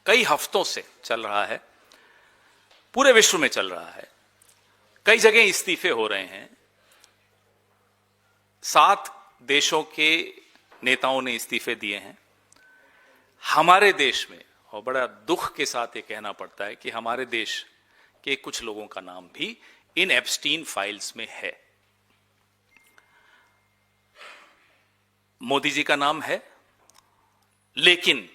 कई हफ्तों से चल रहा है, पूरे विश्व में चल रहा है। कई जगह इस्तीफे हो रहे हैं। 7 देशों के नेताओं ने इस्तीफे दिए हैं। हमारे देश में, और बड़ा दुख के साथ ये कहना पड़ता है कि हमारे देश के कुछ लोगों का नाम भी इन एप्स्टीन फाइल्स में है। मोदी जी का नाम है, लेकिन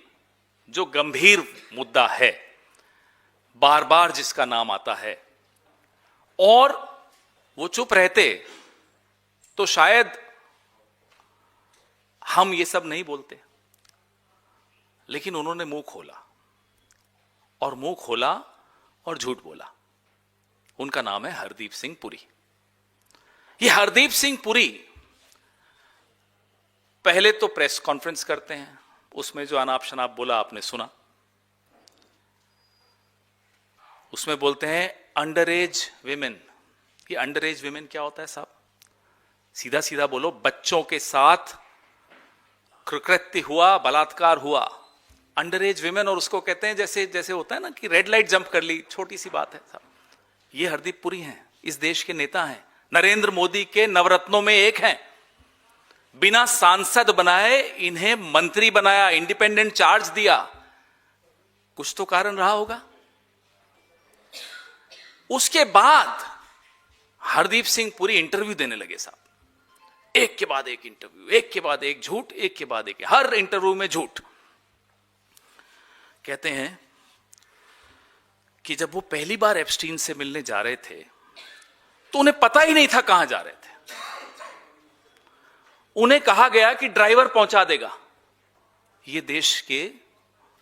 जो गंभीर मुद्दा है, बार बार जिसका नाम आता है और वो चुप रहते तो शायद हम ये सब नहीं बोलते, लेकिन उन्होंने मुंह खोला और झूठ बोला। उनका नाम है हरदीप सिंह पुरी। ये हरदीप सिंह पुरी पहले तो प्रेस कॉन्फ्रेंस करते हैं, उसमें जो अनाप शनाप बोला आपने सुना। उसमें बोलते हैं अंडर एज विमेन। ये अंडर एज विमेन क्या होता है साहब? सीधा सीधा बोलो, बच्चों के साथ कृत्य हुआ, बलात्कार हुआ, अंडर एज विमेन। और उसको कहते हैं जैसे जैसे होता है ना कि रेड लाइट जंप कर ली, छोटी सी बात है साहब। ये हरदीप पुरी हैं, इस देश के नेता हैं, नरेंद्र मोदी के नवरत्नों में एक हैं। बिना सांसद बनाए इन्हें मंत्री बनाया, इंडिपेंडेंट चार्ज दिया। कुछ तो कारण रहा होगा। उसके बाद हरदीप सिंह पुरी इंटरव्यू देने लगे साहब, एक के बाद एक इंटरव्यू, एक के बाद एक झूठ, एक के बाद एक, हर इंटरव्यू में झूठ। कहते हैं कि जब वो पहली बार एप्स्टीन से मिलने जा रहे थे तो उन्हें पता ही नहीं था कहां जा रहे थे। उन्हें कहा गया कि ड्राइवर पहुंचा देगा। ये देश के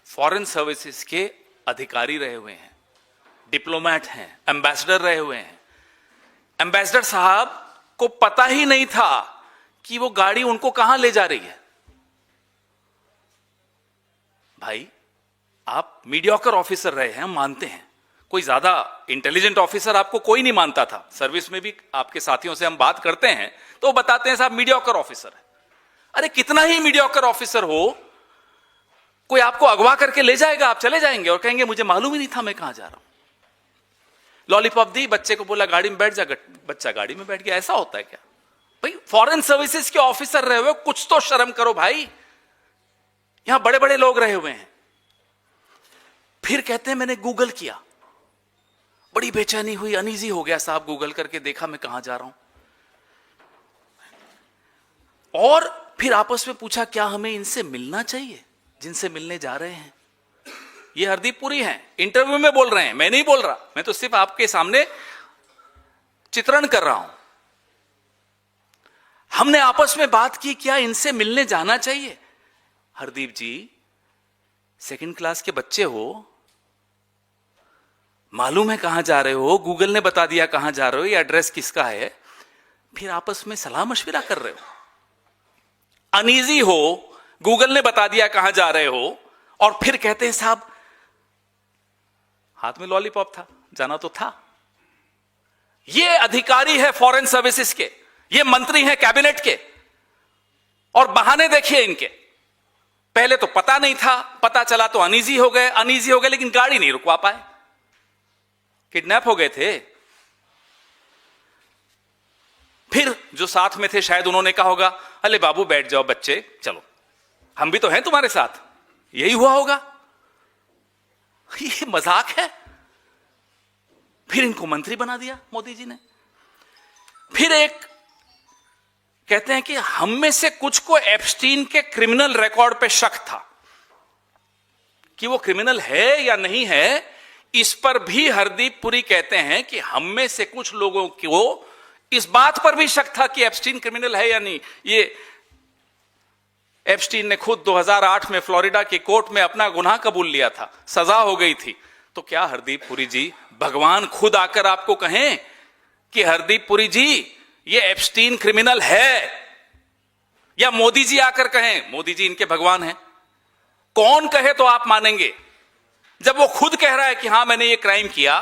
फॉरेन सर्विसेज के अधिकारी रहे हुए हैं, डिप्लोमेट हैं, एम्बेसडर रहे हुए हैं। एम्बेसडर साहब को पता ही नहीं था कि वो गाड़ी उनको कहां ले जा रही है। भाई, आप मीडियोकर ऑफिसर रहे हैं, हम मानते हैं। कोई ज्यादा इंटेलिजेंट ऑफिसर आपको कोई नहीं मानता था। सर्विस में भी आपके साथियों से हम बात करते हैं तो वो बताते हैं साहब मीडियोकर ऑफिसर है। अरे कितना ही मीडियोकर ऑफिसर हो, कोई आपको अगवा करके ले जाएगा, आप चले जाएंगे और कहेंगे मुझे मालूम ही नहीं था मैं कहां जा रहा हूं। लॉलीपॉप दी, बच्चे को बोला गाड़ी में बैठ जा, बच्चा गाड़ी में बैठ गया। ऐसा होता है क्या भाई? फॉरेन सर्विसेज के ऑफिसर रहे हुए, कुछ तो शर्म करो भाई। यहां बड़े बड़े लोग रहे हुए हैं। फिर कहते हैं मैंने गूगल किया, बड़ी बेचैनी हुई, अनईजी हो गया साहब, गूगल करके देखा मैं कहां जा रहा हूं। और फिर आपस में पूछा क्या हमें इनसे मिलना चाहिए जिनसे मिलने जा रहे हैं। ये हरदीप पुरी हैं, इंटरव्यू में बोल रहे हैं, मैं नहीं बोल रहा, मैं तो सिर्फ आपके सामने चित्रण कर रहा हूं। हमने आपस में बात की क्या इनसे मिलने जाना चाहिए। हरदीप जी, सेकंड क्लास के बच्चे हो, मालूम है कहां जा रहे हो, गूगल ने बता दिया कहां जा रहे हो, ये एड्रेस किसका है, फिर आपस में सलाह मशविरा कर रहे हो। अनईजी हो, गूगल ने बता दिया कहां जा रहे हो, और फिर कहते हैं साहब हाथ में लॉलीपॉप था, जाना तो था। ये अधिकारी है फॉरेन सर्विसेज के, ये मंत्री हैं कैबिनेट के, और बहाने देखिए इनके। पहले तो पता नहीं था, पता चला तो अनईजी हो गए, लेकिन गाड़ी नहीं रुकवा पाए, किडनैप हो गए थे। फिर जो साथ में थे शायद उन्होंने कहा होगा अरे बाबू बैठ जाओ बच्चे, चलो हम भी तो हैं तुम्हारे साथ। यही हुआ होगा। ये मजाक है। फिर इनको मंत्री बना दिया मोदी जी ने। फिर एक कहते हैं कि हम में से कुछ को एप्स्टीन के क्रिमिनल रिकॉर्ड पे शक था कि वो क्रिमिनल है या नहीं है। इस पर भी हरदीप पुरी कहते हैं कि हम में से कुछ लोगों को इस बात पर भी शक था कि एप्स्टीन क्रिमिनल है या नहीं। ये एप्स्टीन ने खुद 2008 में फ्लोरिडा के कोर्ट में अपना गुनाह कबूल लिया था, सजा हो गई थी। तो क्या हरदीप पुरी जी, भगवान खुद आकर आपको कहें कि हरदीप पुरी जी ये एप्स्टीन क्रिमिनल है, या मोदी जी आकर कहें? मोदी जी इनके भगवान हैं। कौन कहे तो आप मानेंगे? जब वो खुद कह रहा है कि हां मैंने ये क्राइम किया,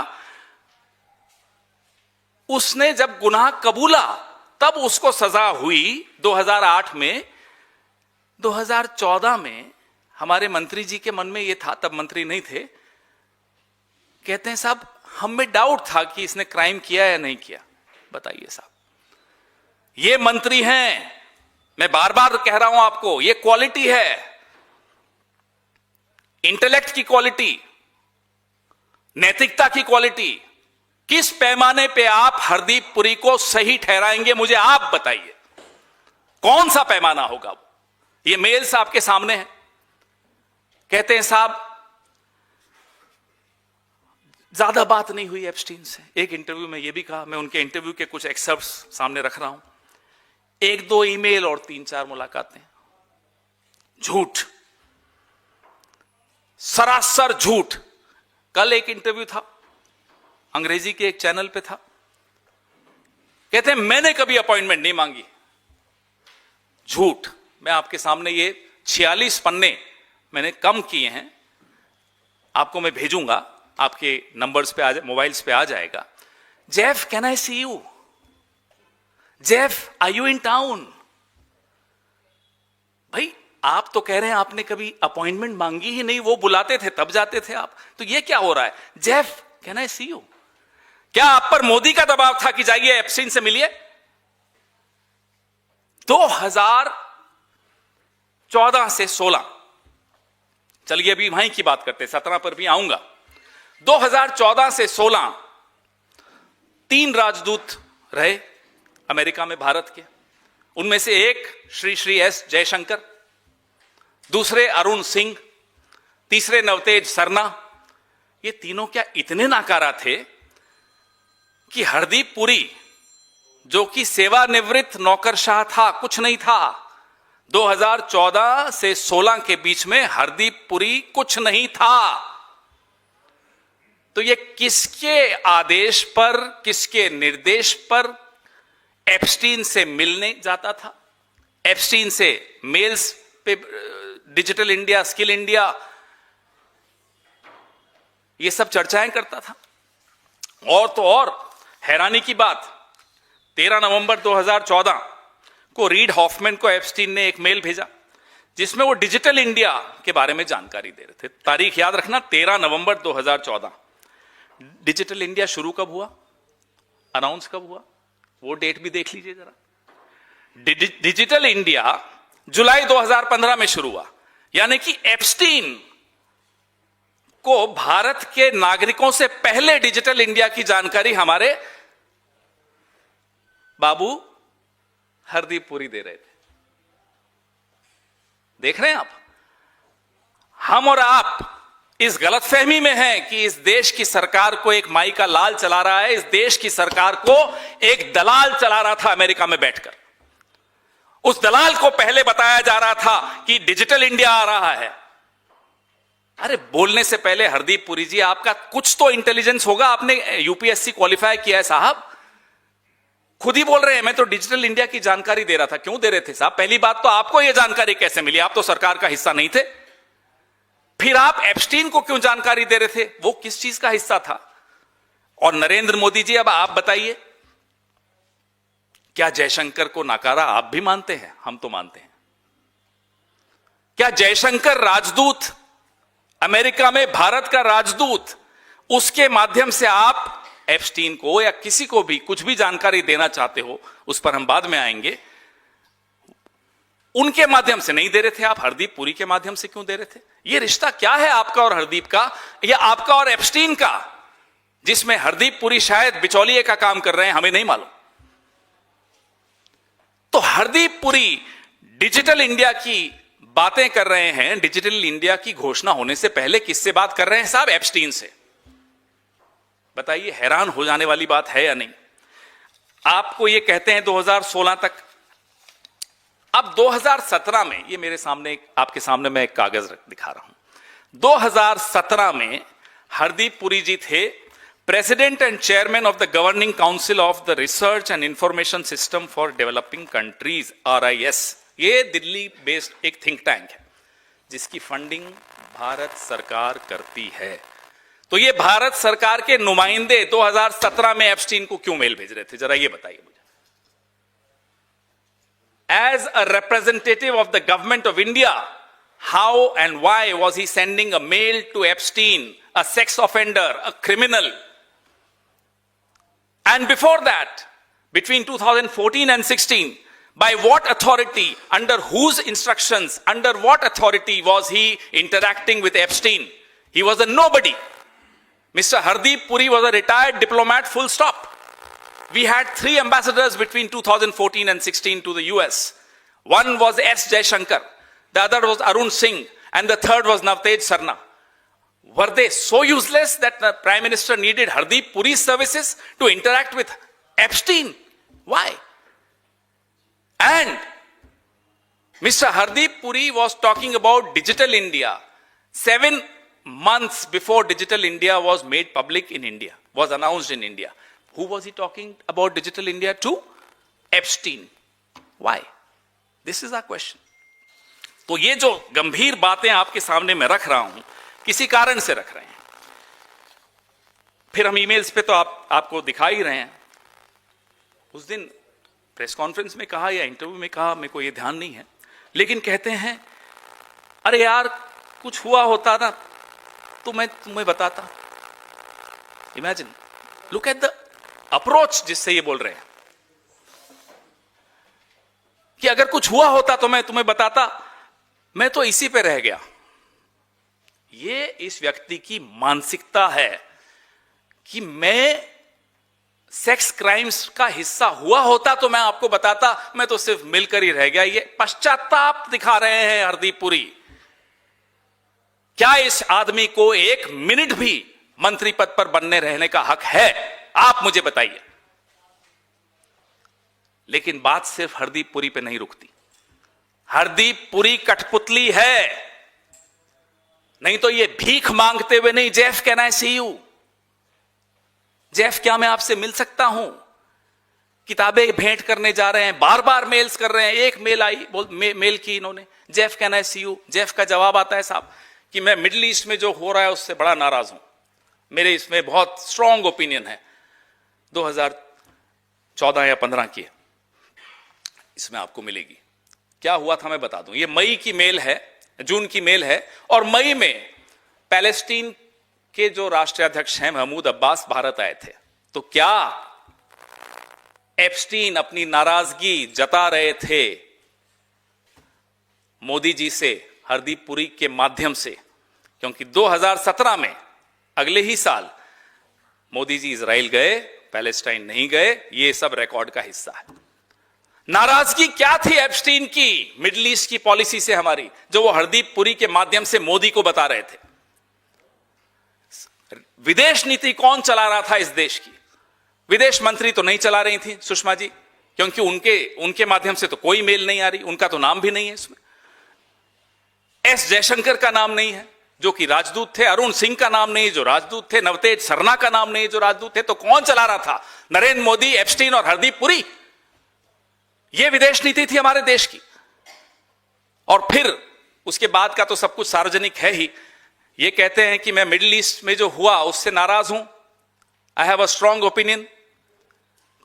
उसने जब गुनाह कबूला तब उसको सजा हुई 2008 में। 2014 में हमारे मंत्री जी के मन में ये था, तब मंत्री नहीं थे, कहते हैं साहब हम में डाउट था कि इसने क्राइम किया या नहीं किया। बताइए साहब, ये मंत्री हैं, मैं बार बार कह रहा हूं आपको, ये क्वालिटी है, इंटेलेक्ट की क्वालिटी, नैतिकता की क्वालिटी। किस पैमाने पे आप हरदीप पुरी को सही ठहराएंगे, मुझे आप बताइए, कौन सा पैमाना होगा वो? ये मेल्स आपके सामने हैं। कहते हैं साहब ज्यादा बात नहीं हुई एप्स्टीन से। एक इंटरव्यू में यह भी कहा, मैं उनके इंटरव्यू के कुछ एक्सर्प्ट्स सामने रख रहा हूं, 1-2 ईमेल और 3-4 मुलाकातें। झूठ, सरासर झूठ। कल एक इंटरव्यू था, अंग्रेजी के एक चैनल पे था, कहते हैं मैंने कभी अपॉइंटमेंट नहीं मांगी। झूठ। मैं आपके सामने ये 46 पन्ने मैंने कम किए हैं, आपको मैं भेजूंगा, आपके नंबर्स पे मोबाइल्स पे आ जाएगा। Jeff, can I see you? Jeff, are you in town? भाई आप तो कह रहे हैं आपने कभी अपॉइंटमेंट मांगी ही नहीं, वो बुलाते थे तब जाते थे आप, तो ये क्या हो रहा है? Jeff, can I see you? क्या आप पर मोदी का दबाव था कि जाइए एप्स्टीन से मिलिए? 2014 से 16, चलिए अभी वहीं की बात करते, 17 पर भी आऊंगा। 2014 से 16 3 राजदूत रहे अमेरिका में भारत के। उनमें से एक श्री एस जयशंकर, दूसरे अरुण सिंह, तीसरे नवतेज सरना। ये तीनों क्या इतने नाकारा थे कि हरदीप पुरी, जो कि सेवानिवृत्त नौकरशाह था, कुछ नहीं था, 2014 से 16 के बीच में हरदीप पुरी कुछ नहीं था। तो ये किसके आदेश पर, किसके निर्देश पर एप्स्टीन से मिलने जाता था? एप्स्टीन से मेल्स पे, डिजिटल इंडिया, स्किल इंडिया, ये सब चर्चाएं करता था। और तो और हैरानी की बात, 13 नवंबर 2014 को रीड हॉफमैन को एप्स्टीन ने एक मेल भेजा जिसमें वो डिजिटल इंडिया के बारे में जानकारी दे रहे थे। तारीख याद रखना, 13 नवंबर 2014। डिजिटल इंडिया शुरू कब हुआ, अनाउंस कब हुआ, वो डेट भी देख लीजिए जरा। डिजिटल इंडिया जुलाई 2015 में शुरू हुआ, यानी कि एप्स्टीन को भारत के नागरिकों से पहले डिजिटल इंडिया की जानकारी हमारे बाबू हरदीप पुरी दे रहे थे। देख रहे हैं आप, हम और आप इस गलतफहमी में हैं कि इस देश की सरकार को एक माई का लाल चला रहा है। इस देश की सरकार को एक दलाल चला रहा था अमेरिका में बैठकर। उस दलाल को पहले बताया जा रहा था कि डिजिटल इंडिया आ रहा है। अरे बोलने से पहले हरदीप पुरी जी, आपका कुछ तो इंटेलिजेंस होगा, आपने यूपीएससी क्वालिफाई किया है साहब। खुद ही बोल रहे हैं मैं तो डिजिटल इंडिया की जानकारी दे रहा था। क्यों दे रहे थे साहब? पहली बात तो आपको यह जानकारी कैसे मिली? आप तो सरकार का हिस्सा नहीं थे। फिर आप एप्स्टीन को क्यों जानकारी दे रहे थे? वो किस चीज का हिस्सा था? और नरेंद्र मोदी जी, अब आप बताइए, क्या जयशंकर को नकारा आप भी मानते हैं? हम तो मानते हैं। क्या जयशंकर राजदूत, अमेरिका में भारत का राजदूत, उसके माध्यम से आप एप्स्टीन को या किसी को भी कुछ भी जानकारी देना चाहते हो, उस पर हम बाद में आएंगे, उनके माध्यम से नहीं दे रहे थे आप, हरदीप पुरी के माध्यम से क्यों दे रहे थे? यह रिश्ता क्या है आपका और हरदीप का, या आपका और एप्स्टीन का, जिसमें हरदीप पुरी शायद बिचौलिए का काम कर रहे हैं, हमें नहीं मालूम। तो हरदीप पुरी डिजिटल इंडिया की बातें कर रहे हैं, डिजिटल इंडिया की घोषणा होने से पहले किससे बात कर रहे हैं साहब? एप्स्टीन से। बताइए, हैरान हो जाने वाली बात है या नहीं? आपको ये कहते हैं 2016 तक, अब 2017 में, ये मेरे सामने, आपके सामने मैं एक कागज दिखा रहा हूं। 2017 में हरदीप पुरी जी थे president and chairman of the governing council of the research and information system for developing countries, RIS। ये दिल्ली बेस्ड एक थिंक टैंक है जिसकी फंडिंग भारत सरकार करती है। तो ये भारत सरकार के नुमाइंदे 2017 में एप्स्टीन को क्यों मेल भेज रहे थे, जरा ये बताइए मुझे। As a representative of the government of India, how and why was he sending a mail to Epstein, a sex offender, a criminal? And before that, between 2014 and 16, by what authority, under whose instructions, under what authority was he interacting with Epstein? He was a nobody. Mr. Hardeep Puri was a retired diplomat, full stop. We had 3 ambassadors between 2014 and 16 to the US. One was S. Jaishankar, the other was Arun Singh, and the third was Navtej Sarna. Were they so useless that the Prime Minister needed Hardeep Puri's services to interact with Epstein? Why? And Mr. Hardeep Puri was talking about Digital India 7 months before Digital India was made public in India, was announced in India. Who was he talking about Digital India to? Epstein. Why? This is our question. तो ये जो गंभीर बातें आपके सामने मैं रख रहा हूं, किसी कारण से रख रहे हैं. फिर हम ईमेल्स पे तो आपको दिखा ही रहे हैं. उस दिन प्रेस कॉन्फ्रेंस में कहा या इंटरव्यू में कहा, मेरे को ये ध्यान नहीं है, लेकिन कहते हैं अरे यार कुछ हुआ होता ना तो मैं तुम्हें बताता. Imagine, look at the approach जिससे ये बोल रहे हैं कि अगर कुछ हुआ होता तो मैं तुम्हें बताता, मैं तो इसी पे रह गया. ये इस व्यक्ति की मानसिकता है कि मैं सेक्स क्राइम्स का हिस्सा हुआ होता तो मैं आपको बताता, मैं तो सिर्फ मिलकर ही रह गया. ये पश्चाताप दिखा रहे हैं हरदीप पुरी. क्या इस आदमी को 1 मिनट भी मंत्री पद पर बनने रहने का हक है? आप मुझे बताइए. लेकिन बात सिर्फ हरदीप पुरी पे नहीं रुकती. हरदीप पुरी कठपुतली है, नहीं तो ये भीख मांगते हुए नहीं. Jeff, can I see you? Jeff, क्या मैं आपसे मिल सकता हूं? किताबें भेंट करने जा रहे हैं, बार बार मेल्स कर रहे हैं. एक मेल आई, मेल की इन्होंने, Jeff can I see you? Jeff का जवाब आता है साहब कि मैं मिडिल ईस्ट में जो हो रहा है उससे बड़ा नाराज हूं, मेरे इसमें बहुत स्ट्रांग ओपिनियन है. 2014 या 15 की है, इसमें आपको मिलेगी. क्या हुआ था मैं बता दूं. ये मई की मेल है, जून की मेल है, और मई में पैलेस्टीन के जो राष्ट्रीय अध्यक्ष हैं महमूद अब्बास भारत आए थे. तो क्या एप्स्टीन अपनी नाराजगी जता रहे थे मोदी जी से हरदीप पुरी के माध्यम से? क्योंकि 2017 में, अगले ही साल, मोदी जी इजराइल गए, पैलेस्टाइन नहीं गए. ये सब रिकॉर्ड का हिस्सा है. नाराजगी क्या थी एप्स्टीन की मिडिल ईस्ट की पॉलिसी से हमारी, जो वो हरदीप पुरी के माध्यम से मोदी को बता रहे थे? विदेश नीति कौन चला रहा था इस देश की? विदेश मंत्री तो नहीं चला रही थी सुषमा जी, क्योंकि उनके माध्यम से तो कोई मेल नहीं आ रही. उनका तो नाम भी नहीं है इसमें. एस जयशंकर का नाम नहीं है जो कि राजदूत थे. अरुण सिंह का नाम नहीं जो राजदूत थे. नवतेज सरना का नाम नहीं जो राजदूत थे. तो कौन चला रहा था? नरेंद्र मोदी, एप्स्टीन और हरदीप पुरी. यह विदेश नीति थी हमारे देश की. और फिर उसके बाद का तो सब कुछ सार्वजनिक है ही. ये कहते हैं कि मैं मिडिल ईस्ट में जो हुआ उससे नाराज हूं, I have a strong opinion.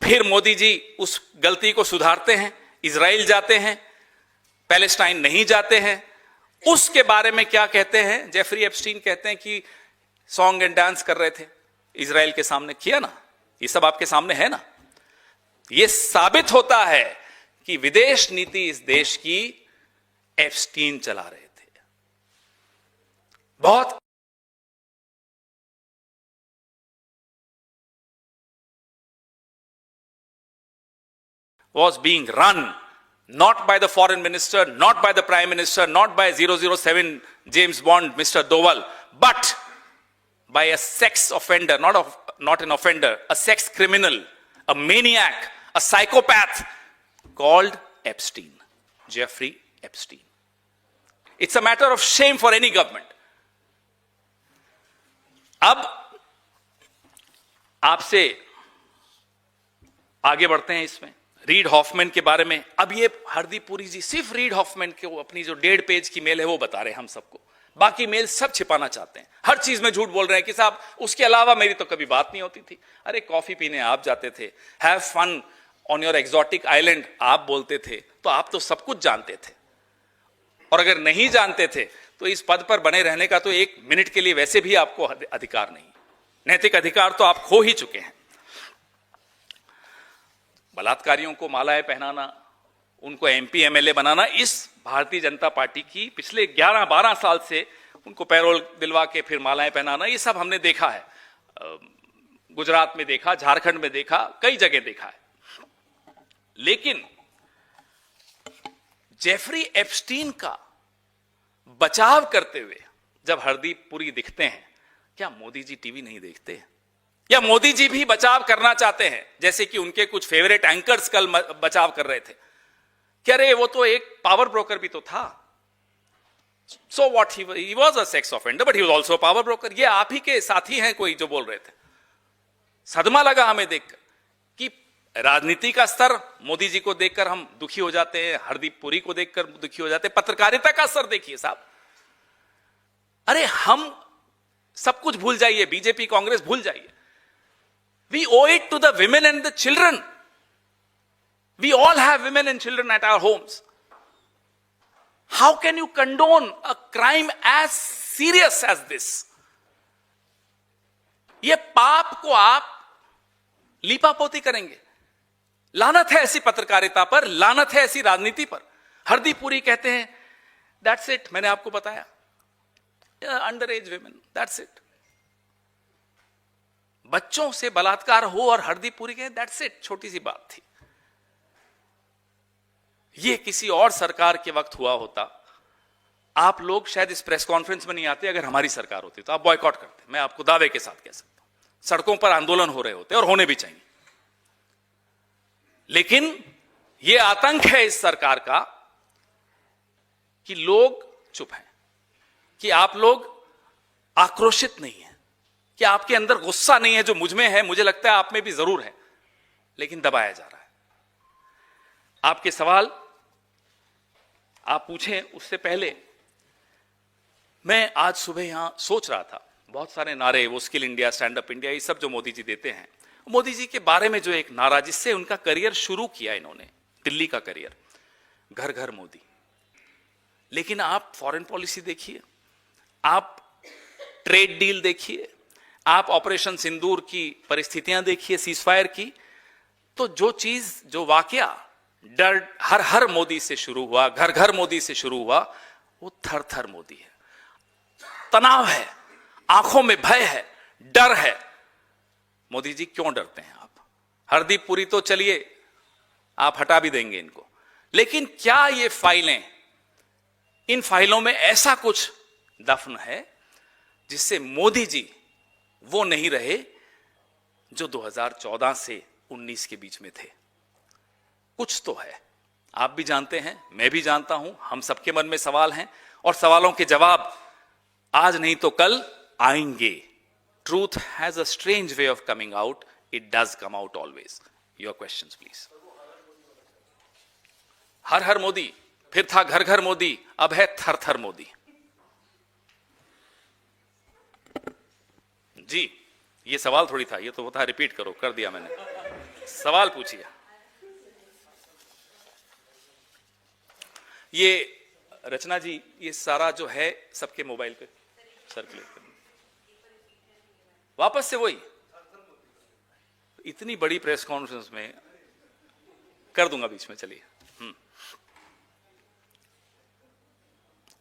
फिर मोदी जी उस गलती को सुधारते हैं, इजराइल जाते हैं, पैलेस्टाइन नहीं जाते हैं. उसके बारे में क्या कहते हैं? जेफरी एप्स्टीन कहते हैं कि सॉन्ग एंड डांस कर रहे थे इजराइल के सामने. किया ना, ये सब आपके सामने है ना. ये साबित होता है कि विदेश नीति इस देश की एप्स्टीन चला रहे थे. बहुत was being run not by the foreign minister, not by the prime minister, not by 007 James Bond Mr. Doval, but by a sex offender, not an offender, a sex criminal, a maniac, a psychopath called Epstein, Jeffrey Epstein. It's a matter of shame for any government. अब आपसे आगे बढ़ते हैं इसमें read Hoffmann के बारे में. अब ये हरदीप पुरी जी सिर्फ रीड हॉफमैन के अपनी जो 1.5 पेज की मेल है वो बता रहे हैं हम सबको. बाकी मेल सब छिपाना चाहते हैं. हर चीज में झूठ बोल रहे हैं कि साहब उसके अलावा मेरी तो कभी बात नहीं होती थी. अरे कॉफी पीने आप जाते थे, have fun on your exotic island आप बोलते थे, तो आप तो सब कुछ जानते थे. और अगर नहीं जानते थे तो इस पद पर बने रहने का तो 1 मिनट के लिए वैसे भी आपको अधिकार नहीं, नैतिक अधिकार तो आप खो ही चुके हैं। बलात्कारियों को मालाएं पहनाना, उनको एमपी एमएलए बनाना, इस भारतीय जनता पार्टी की पिछले 11-12 साल से उनको पैरोल दिलवा के फिर मालाएं पहनाना, ये सब हमने देखा है। गुजरात में देखा, झारखंड में देखा, कई जगह देखा है। लेकिन जेफरी एप्स्टीन का बचाव करते हुए जब हरदीप पुरी दिखते हैं, क्या मोदी जी टीवी नहीं देखते? या मोदी जी भी बचाव करना चाहते हैं, जैसे कि उनके कुछ फेवरेट एंकर्स कल बचाव कर रहे थे? क्या रे, वो तो एक पावर ब्रोकर भी तो था। So what, he was a sex offender but he was also a power broker. ये आप ही के साथी हैं कोई जो बोल रहे थे। सदमा लगा हमें देखकर कि राजनीति का स्तर, मोदी जी को देखकर हम दुखी हो जाते हैं, हरदीप पुरी को देखकर दुखी हो जाते हैं। पत्रकारिता का स्तर देखिए साहब। अरे हम सब कुछ भूल जाइए, बीजेपी कांग्रेस भूल जाइए। We owe it to the women and the children. We all have women and children at our homes. How can you condone a crime as serious as this? ये पाप को आप लीपापोती करेंगे। लानत है ऐसी पत्रकारिता पर, लानत है ऐसी राजनीति पर। हरदीप पुरी कहते हैं दैट्स इट, मैंने आपको बताया, under as women, that's it. बच्चों से बलात्कार हो और हरदीप पुरी कहे दैट्स इट, छोटी सी बात थी। यह किसी और सरकार के वक्त हुआ होता, आप लोग शायद इस प्रेस कॉन्फ्रेंस में नहीं आते। अगर हमारी सरकार होती तो आप बॉयकॉट करते, मैं आपको दावे के साथ कह सकता हूं। सड़कों पर आंदोलन हो रहे होते और होने भी चाहिए। लेकिन यह आतंक है इस सरकार का कि लोग चुप हैं, कि आप लोग आक्रोशित नहीं हैं, कि आपके अंदर गुस्सा नहीं है जो मुझ में है, मुझे लगता है आप में भी जरूर है, लेकिन दबाया जा रहा है। आपके सवाल आप पूछें उससे पहले मैं आज सुबह यहां सोच रहा था, बहुत सारे नारे, वो skill India, stand up India, ये सब जो मोदी जी देते हैं, मोदी जी के बारे में जो एक नारा जिससे उनका करियर शुरू किया इन्होंने, दिल्ली का करियर, घर घर मोदी। लेकिन आप फॉरेन पॉलिसी देखिए, आप ट्रेड डील देखिए, आप ऑपरेशन सिंदूर की परिस्थितियां देखिए, सीजफायर की, तो जो चीज, जो वाकया डर हर हर मोदी से शुरू हुआ, घर घर मोदी से शुरू हुआ, वो थर थर मोदी है। तनाव है, आंखों में भय है, डर है। मोदी जी क्यों डरते हैं आप? हरदीप पुरी तो चलिए आप हटा भी देंगे इनको, लेकिन क्या ये फाइलें, इन फाइलों में ऐसा कुछ दफन है जिससे मोदी जी वो नहीं रहे जो 2014 से 19 के बीच में थे? कुछ तो है, आप भी जानते हैं, मैं भी जानता हूं, हम सबके मन में सवाल हैं और सवालों के जवाब आज नहीं तो कल आएंगे। Truth has a strange way of coming out, it does come out always. Your questions please. हर हर मोदी, फिर था घर घर मोदी, अब है थर थर मोदी। जी, ये सवाल थोड़ी था, ये तो होता है रिपीट करो, कर दिया मैंने। सवाल पूछिए। ये रचना जी, ये सारा जो है सबके मोबाइल पे सर्कुलेट करना, वापस से वही। इतनी बड़ी प्रेस कॉन्फ्रेंस में कर दूंगा बीच में, चलिए।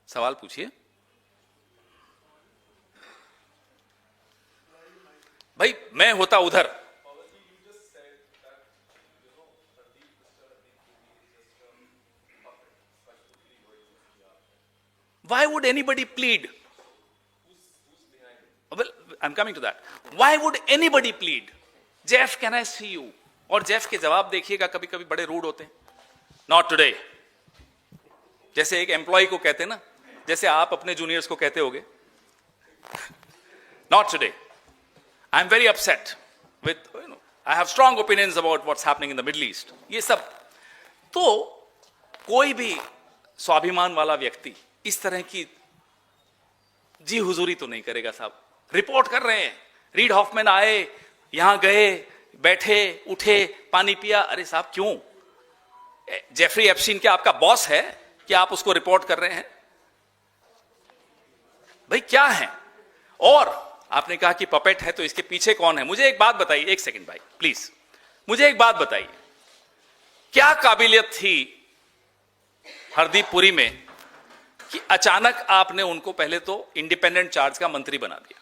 सवाल पूछिए भाई, मैं होता उधर। Why would anybody plead? Well, I'm coming to that. Why would anybody plead? Jeff, can I see you? और जेफ के जवाब देखिएगा कभी कभी बड़े रूड होते हैं। Not today. जैसे एक एम्प्लॉय को कहते हैं ना, जैसे आप अपने जूनियर्स को कहते होगे, Not today. I'm very upset with, I have strong opinions about what's happening in the Middle East. ये सब तो कोई भी स्वाभिमान वाला व्यक्ति इस तरह की जी हुजूरी तो नहीं करेगा साहब। रिपोर्ट कर रहे हैं, रीड हॉफमैन आए, यहां गए, बैठे, उठे, पानी पिया। अरे साहब क्यों? जेफरी एप्स्टीन क्या आपका बॉस है कि आप उसको रिपोर्ट कर रहे हैं? भाई क्या है? और आपने कहा कि पपेट है तो इसके पीछे कौन है? मुझे एक बात बताइए, एक सेकंड भाई प्लीज, मुझे एक बात बताइए, क्या काबिलियत थी हरदीप पुरी में कि अचानक आपने उनको पहले तो इंडिपेंडेंट चार्ज का मंत्री बना दिया?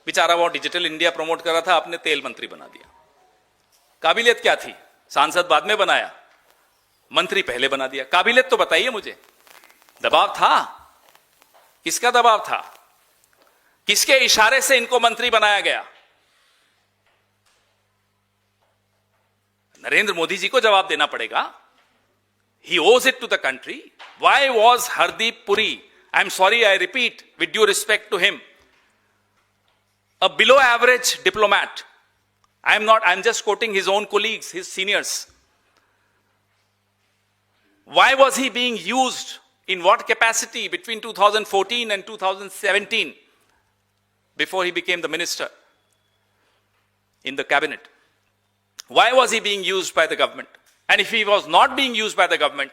बेचारा वो डिजिटल इंडिया प्रमोट कर रहा था, आपने तेल मंत्री बना दिया। काबिलियत क्या थी? सांसद बाद में बनाया, मंत्री पहले बना दिया। काबिलियत तो बताइए मुझे। दबाव था? किसका दबाव था? किसके इशारे से इनको मंत्री बनाया गया? नरेंद्र मोदी जी को जवाब देना पड़ेगा। He owes it to the country. Why was Hardeep Puri, I'm sorry, I repeat, with due respect to him, a below average diplomat? I'm just quoting his own colleagues, his seniors. Why was he being used? In what capacity between 2014 and 2017, before he became the minister in the cabinet? Why was he being used by the government? And if he was not being used by the government,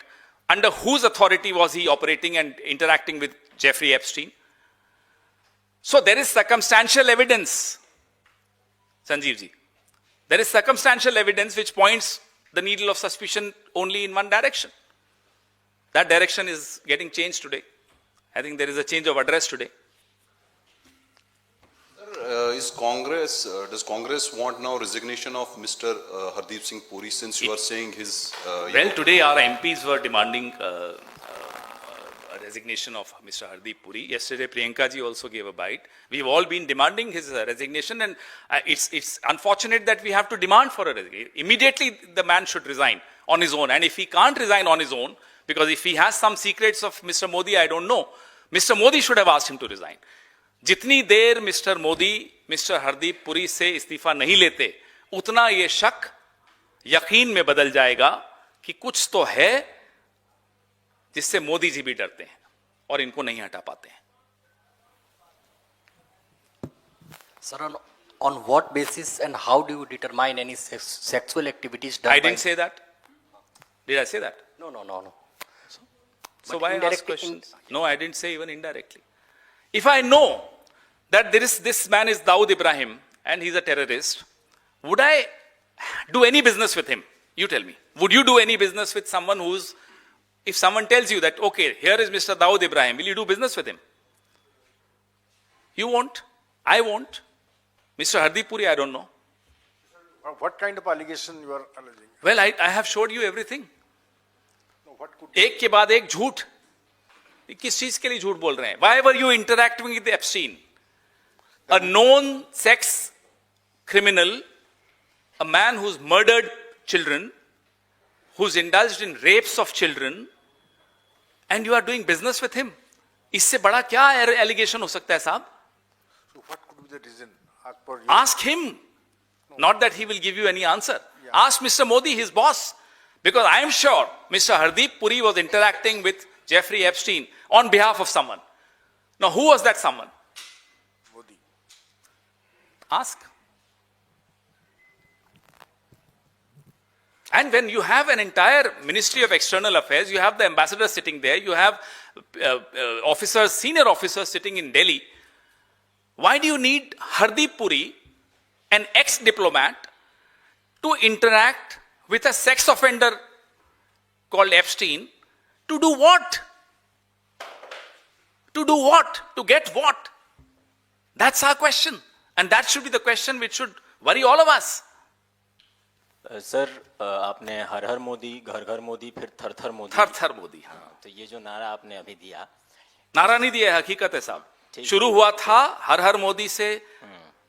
under whose authority was he operating and interacting with Jeffrey Epstein? So there is circumstantial evidence, Sanjeev ji. There is circumstantial evidence which points the needle of suspicion only in one direction. That direction is getting changed today. I think there is a change of address today. Does Congress want now resignation of Mr. Hardeep Singh Puri, since you are saying his... Well, today our MPs were demanding a resignation of Mr. Hardeep Puri. Yesterday Priyanka ji also gave a bite. We've all been demanding his resignation, and it's unfortunate that we have to demand for a resignation. Immediately the man should resign on his own, and if he can't resign on his own, because if he has some secrets of Mr. Modi, I don't know, Mr. Modi should have asked him to resign. जितनी देर mister Modi mister Hardeep Puri से इस्तीफा नहीं लेते, उतना ये शक यकीन में बदल जाएगा कि कुछ तो है जिससे मोदी जी भी डरते हैं और इनको नहीं हटा पाते हैं। Sir, on what basis and how do you determine any sexual activities done? I didn't say that. Did I say that? No. So But why ask indirectly questions? No, I didn't say even indirectly. If I know that this man is Dawood Ibrahim and he's a terrorist, would I do any business with him? You tell me. Would you do any business with someone who's, if someone tells you that, okay, here is Mr. Dawood Ibrahim, will you do business with him? You won't. I won't. Mr. Hardeep Puri, I don't know. What kind of allegation you are alleging? Well, I have showed you everything. No, what could एक के बाद एक झूठ। किस चीज के लिए झूठ बोल रहे हैं? Why were you interacting with Epstein, a known sex criminal, a man who's murdered children, who's indulged in rapes of children, and you are doing business with him? इससे बड़ा क्या allegation हो सकता है साहब? So what could be the reason? As per you? Ask him. Not that he will give you any answer. Ask Mr. Modi, his boss. Because I am sure Mr. Hardeep Puri was interacting with Jeffrey Epstein on behalf of someone. Now, who was that someone? Modi. Ask. And when you have an entire Ministry of External Affairs, you have the ambassador sitting there, you have officers, senior officers sitting in Delhi. Why do you need Hardeep Puri, an ex-diplomat, to interact with a sex offender called Epstein? To do what? To do what? To get what? That's our question. And that should be the question which should worry all of us. Sir, आपने हर हर मोदी, घर घर मोदी, फिर थर थर मोदी। थर थर मोदी, हाँ। तो ये जो नारा आपने अभी दिया, नारा नहीं दिया है, हकीकत है साहब। शुरू हुआ था हर हर मोदी से,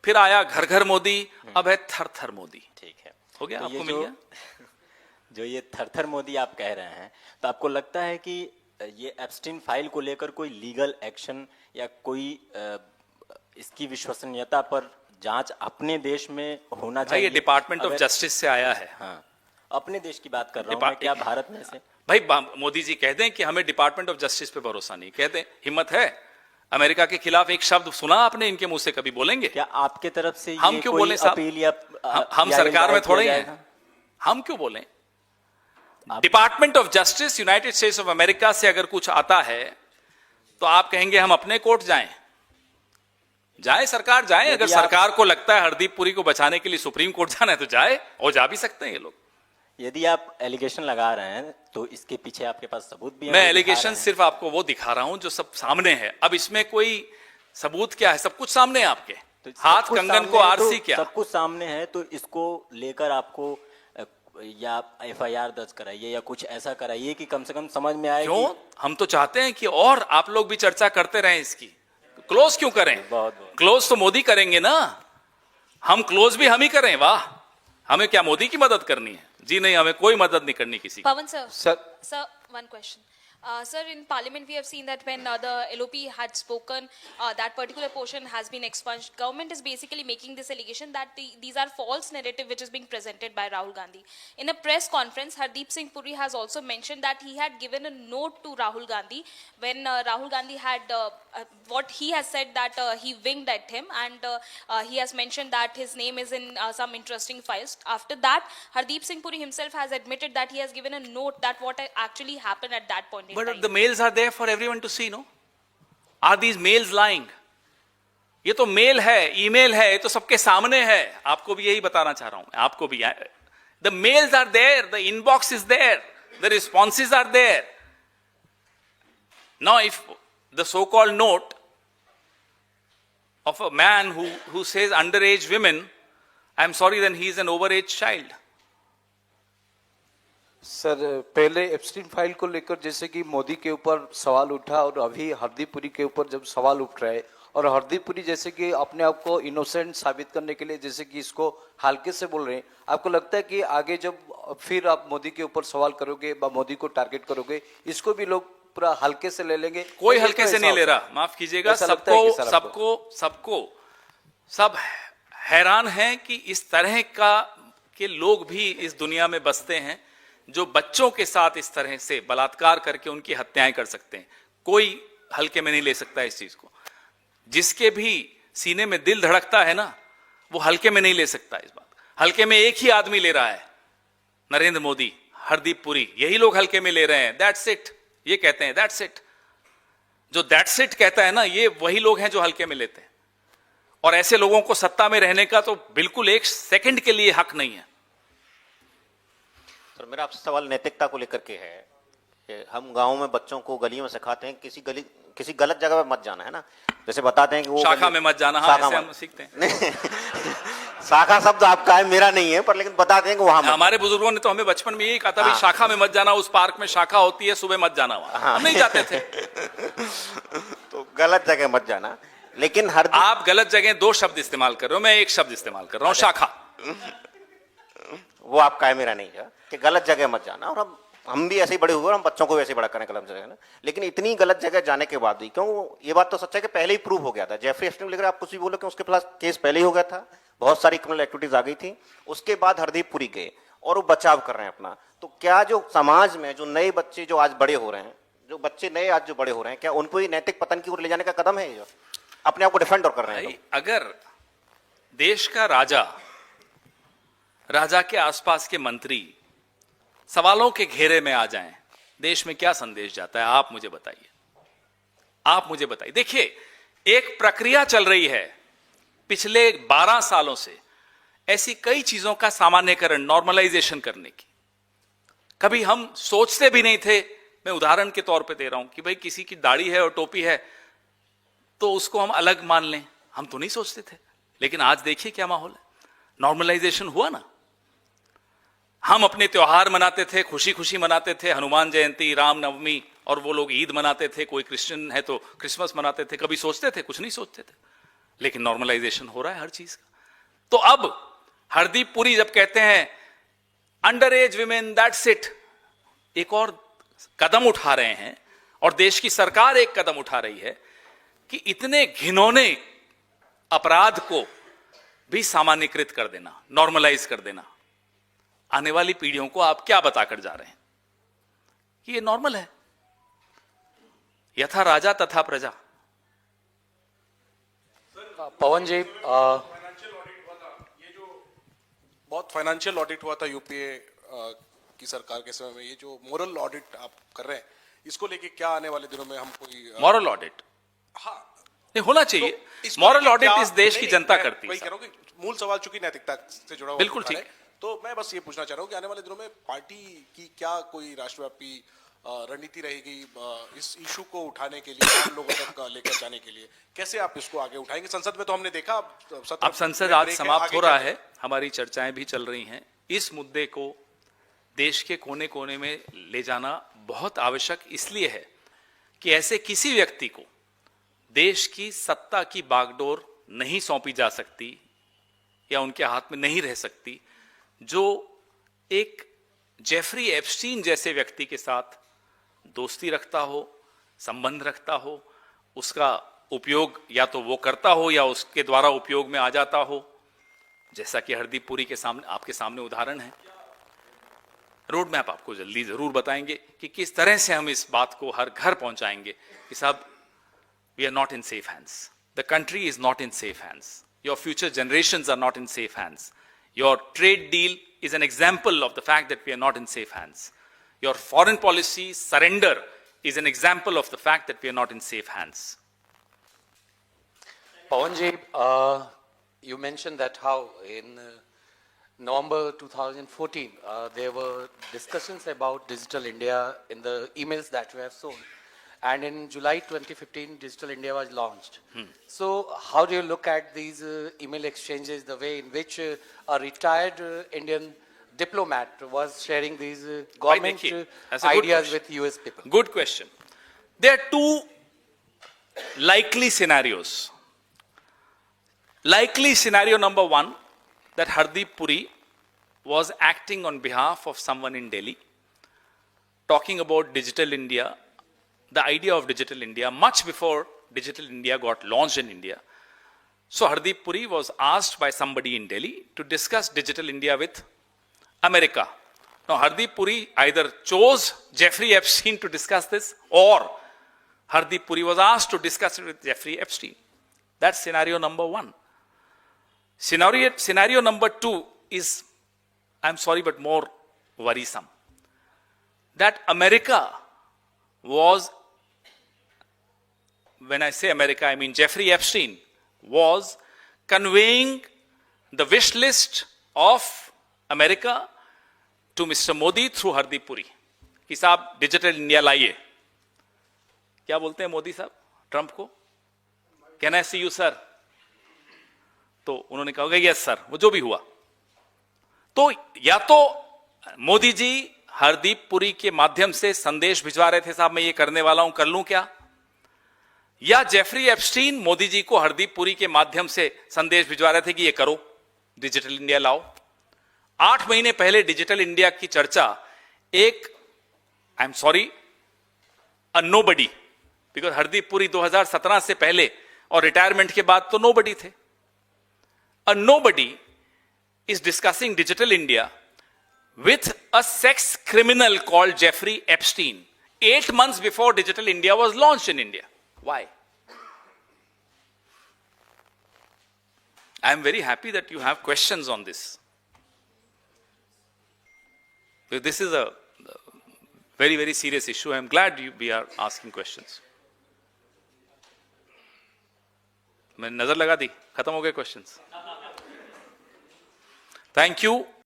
फिर आया घर घर मोदी, अब है थर थर मोदी। ठीक है, हो गया, तो आपको मिल गया। जो ये थर थर मोदी आप कह रहे हैं, तो आपको लगता है कि ये एप्स्टीन फाइल को लेकर कोई लीगल एक्शन या कोई इसकी विश्वसनीयता पर जांच अपने देश में होना चाहिए? ये डिपार्टमेंट ऑफ जस्टिस से आया है। हाँ, अपने देश की बात कर रहा हूं मैं, क्या भारत में से? भाई मोदी जी कह दें कि हमें डिपार्टमेंट ऑफ जस्टिस पे भरोसा नहीं, कह दें, हिम्मत है? अमेरिका के खिलाफ एक शब्द सुना आपने इनके मुंह से कभी? बोलेंगे क्या आपके तरफ से? हम क्यों बोले साहब? हम सरकार में थोड़े हैं, हम क्यों बोलें? Department of justice United states of America से अगर कुछ आता है तो आप कहेंगे हम अपने कोर्ट जाएं? जाए सरकार जाए, अगर सरकार को लगता है हरदीप पुरी को बचाने के लिए सुप्रीम कोर्ट जाना है तो जाए, और जा भी सकते हैं ये लोग। यदि आप एलिगेशन लगा रहे हैं तो इसके पीछे आपके पास सबूत भी है? मैं एलिगेशन सिर्फ आपको वो दिखा रहा हूं जो सब सामने है। अब इसमें कोई सबूत क्या है? सब कुछ सामने है आपके तो हाथ सब कुछ कंगन सामने को है, आरसी तो क्या? सब कुछ सामने है, तो इसको लेकर आपको या एफआईआर दर्ज कराइए या कुछ ऐसा कराइए कि कम से कम समझ में आए क्यों? कि हम तो चाहते हैं कि और आप लोग भी चर्चा करते रहें इसकी। क्लोज क्यों करें? बहुत क्लोज तो मोदी करेंगे ना, हम क्लोज भी हम ही करें। वाह, हमें क्या मोदी की मदद करनी है? जी नहीं, हमें कोई मदद नहीं करनी किसी की। Pawan sir. Sir. Sir, one question. Sir, in Parliament we have seen that when the LOP had spoken, that particular portion has been expunged. Government is basically making this allegation that these are false narrative which is being presented by Rahul Gandhi. In a press conference, Hardeep Singh Puri has also mentioned that he had given a note to Rahul Gandhi when Rahul Gandhi had what he has said that he winged at him, and he has mentioned that his name is in some interesting files. After that, Hardeep Singh Puri himself has admitted that he has given a note that what actually happened at that point in But time. the mails are there for everyone to see, no? Are these mails lying? ये तो mail है, email है, ये तो सबके सामने है। आपको भी यही बताना चाह रहा हूं, आपको भी। The mails are there, the inbox is there, the responses are there. Now, if the so-called note of a man who says underage women, I'm sorry, then he is an overage child. Sir, पहले Epstein file को लेकर जैसे कि मोदी के ऊपर सवाल उठा और अभी हरदीप पुरी के ऊपर जब सवाल उठ रहा है, और हरदीप पुरी जैसे कि अपने आप को इनोसेंट साबित करने के लिए जैसे कि इसको हल्के से बोल रहे हैं, आपको लगता है कि आगे जब फिर आप मोदी के ऊपर सवाल करोगे व मोदी को टारगेट करोगे, इसको भी लोग पूरा हल्के से ले लेंगे? कोई ये हल्के तो से ऐसा नहीं ले होता रहा, है। माफ कीजिएगा। ऐसा लगता है कि सर आपको? सब हैरान हैं कि इस तरह के लोग भी इस दुनिया में बसते हैं जो बच्चों के साथ इस तरह से बलात्कार करके उनकी हत्याएं कर सकते हैं। कोई हल्के में नहीं ले सकता इस चीज को। जिसके भी सीने में दिल धड़कता है ना, वो हल्के में नहीं ले सकता इस बात। हल्के में एक ही आदमी ले रहा है, नरेंद्र मोदी, हरदीप पुरी, यही लोग हल्के में ले रहे हैं। दैट्स इट, ये कहते हैं दैट्स इट। जो दैट्स इट कहता है ना, ये वही लोग हैं जो हल्के में लेते हैं। और ऐसे लोगों को सत्ता में रहने का तो बिल्कुल एक सेकंड के लिए हक नहीं है। सर, मेरा आपसे सवाल नैतिकता को लेकर के है कि हम गांव में बच्चों को गलियों में सिखाते हैं किसी गलत जगह पे मत जाना, है ना? जैसे बताते हैं कि वो शाखा में मत जाना, हाँ, ऐसे हम सीखते हैं। नहीं, शाखा शब्द आपका है, मेरा नहीं है, पर लेकिन बताते हैं कि वहां हमारे बुजुर्गों ने तो हमें बचपन में यही कहा था, भाई शाखा में मत जाना, उस पार्क में शाखा होती है, सुबह मत जाना वहां। हम नहीं जाते थे। तो गलत जगह मत जाना। लेकिन हर आप गलत जगह दो शब्द इस्तेमाल कर रहे हो, मैं एक शब्द इस्तेमाल कर रहा हूं, शाखा। वो आपका है, मेरा नहीं है, कि गलत जगह मत जाना। और हम भी ऐसे ही बड़े हुए और हम बच्चों को वैसे ही बड़ा करें गलत जगह ना। लेकिन इतनी गलत जगह जाने के बाद भी, क्यों, ये बात तो सच है कि पहले ही प्रूव हो गया था। जेफरी एप्स्टीन लेकर आप कुछ भी बोलो कि उसके पास केस पहले ही हो गया था, बहुत सारी क्रिमिनल एक्टिविटीज आ गई थी। उसके बाद हरदीप पुरी गए और वो बचाव कर रहे हैं अपना। तो क्या जो समाज में जो नए बच्चे जो आज बड़े हो रहे हैं, जो बच्चे नए आज जो बड़े हो रहे हैं, क्या उनको ही नैतिक पतन की ओर ले जाने का कदम है, जो अपने आप को डिफेंड और कर रहे हैं? अगर देश का राजा के आसपास के मंत्री सवालों के घेरे में आ जाएं, देश में क्या संदेश जाता है? आप मुझे बताइए, आप मुझे बताइए। देखिए, एक प्रक्रिया चल रही है पिछले 12 सालों से, ऐसी कई चीजों का सामान्यकरण, नॉर्मलाइजेशन करने की। कभी हम सोचते भी नहीं थे, मैं उदाहरण के तौर पे दे रहा हूं, कि भाई किसी की दाढ़ी है और टोपी है तो उसको हम अलग मान लें, हम तो नहीं सोचते थे। लेकिन आज देखिए क्या माहौल है, नॉर्मलाइजेशन हुआ ना। हम अपने त्योहार मनाते थे, खुशी खुशी मनाते थे, हनुमान जयंती, रामनवमी, और वो लोग ईद मनाते थे, कोई क्रिश्चियन है तो क्रिसमस मनाते थे। कभी सोचते थे? कुछ नहीं सोचते थे। लेकिन नॉर्मलाइजेशन हो रहा है हर चीज का। तो अब हरदीप पुरी जब कहते हैं under as women, that's it, एक और कदम उठा रहे हैं, और देश की सरकार एक कदम उठा रही है कि इतने घिनौने अपराध को भी सामान्यकृत कर देना, नॉर्मलाइज कर देना। आने वाली पीढ़ियों को आप क्या बताकर जा रहे हैं कि ये नॉर्मल है? यथा राजा तथा प्रजा। पवन जी, बहुत फाइनेंशियल ऑडिट हुआ था यूपीए की सरकार के समय में। ये जो मोरल ऑडिट आप कर रहे हैं, इसको लेके क्या आने वाले दिनों में हम कोई मॉरल ऑडिट हाँ नहीं होना चाहिए। इसको मॉरल लेके ऑडिट क्या- इस देश की नहीं, जनता मैं करती वही है कह रहा हूँ कि मूल सवाल चूंकि नैतिकता से जुड़ा हुआ बिल्कुल सवाल ठीक। है, तो मैं बस ये पूछना चाह रहा हूँ कि आने वाले दिनों में पार्टी की क्या कोई राष्ट्रव्यापी रणनीति रहेगी इस इशू को उठाने के लिए, आम लोगों तक लेकर जाने के लिए? कैसे आप इसको आगे उठाएंगे? संसद में तो हमने देखा अब संसद आज समाप्त हो रहा है, हमारी चर्चाएं भी चल रही हैं। इस मुद्दे को देश के कोने कोने में ले जाना बहुत आवश्यक इसलिए है कि ऐसे किसी व्यक्ति को देश की सत्ता की बागडोर नहीं सौंपी जा सकती या उनके हाथ में नहीं रह सकती जो एक जेफरी एप्स्टीन जैसे व्यक्ति के साथ दोस्ती रखता हो, संबंध रखता हो, उसका उपयोग या तो वो करता हो या उसके द्वारा उपयोग में आ जाता हो, जैसा कि हरदीप पुरी के सामने आपके सामने उदाहरण है। रोड मैप आपको जल्दी जरूर बताएंगे कि किस तरह से हम इस बात को हर घर पहुंचाएंगे कि साहब we are not in safe hands, the country is not in safe hands, your future generations are not in safe hands, your trade deal is an example of the fact that we are not in safe hands. Your foreign policy surrender is an example of the fact that we are not in safe hands. Pawanji, you mentioned that how in November 2014 there were discussions about Digital India in the emails that you have shown. And in July 2015, Digital India was launched. So how do you look at these email exchanges, the way in which a retired Indian diplomat was sharing these government देखिए, that's a good ideas question. with US people? Good question. There are two likely scenarios. Likely scenario number one, that Hardeep Puri was acting on behalf of someone in Delhi, talking about Digital India, the idea of Digital India, much before Digital India got launched in India. So Hardeep Puri was asked by somebody in Delhi to discuss Digital India with America. Now Hardeep Puri either chose Jeffrey Epstein to discuss this, or Hardeep Puri was asked to discuss it with Jeffrey Epstein. That's scenario number one. Scenario number two is, I'm sorry, but more worrisome. That America was, when I say America, I mean Jeffrey Epstein, was conveying the wish list of America to Mr. Modi through Hardeep Puri. कि साहब digital India लाइए। क्या बोलते हैं मोदी साहब Trump को? Can I see you sir? तो उन्होंने कहा यस सर, वो जो भी हुआ। तो या तो मोदी जी हरदीप पुरी के माध्यम से संदेश भिजवा रहे थे साहब मैं ये करने वाला हूं, कर लूं क्या? या जेफरी एप्स्टीन मोदी जी को हरदीप पुरी के माध्यम से संदेश भिजवा रहे थे कि ये करो, डिजिटल इंडिया लाओ। 8 महीने पहले डिजिटल इंडिया की चर्चा एक, I am sorry, a nobody, because Hardeep Puri 2017 से पहले और रिटायरमेंट के बाद तो नोबडी थे। अ nobody is discussing digital India with a sex criminal called Jeffrey Epstein 8 months before Digital India was launched in India. Why? I am very happy that you have questions on this. This is a very, very serious issue. I am glad we are asking questions. मैंने नजर लगा दी, खत्म हो गए questions. Thank you.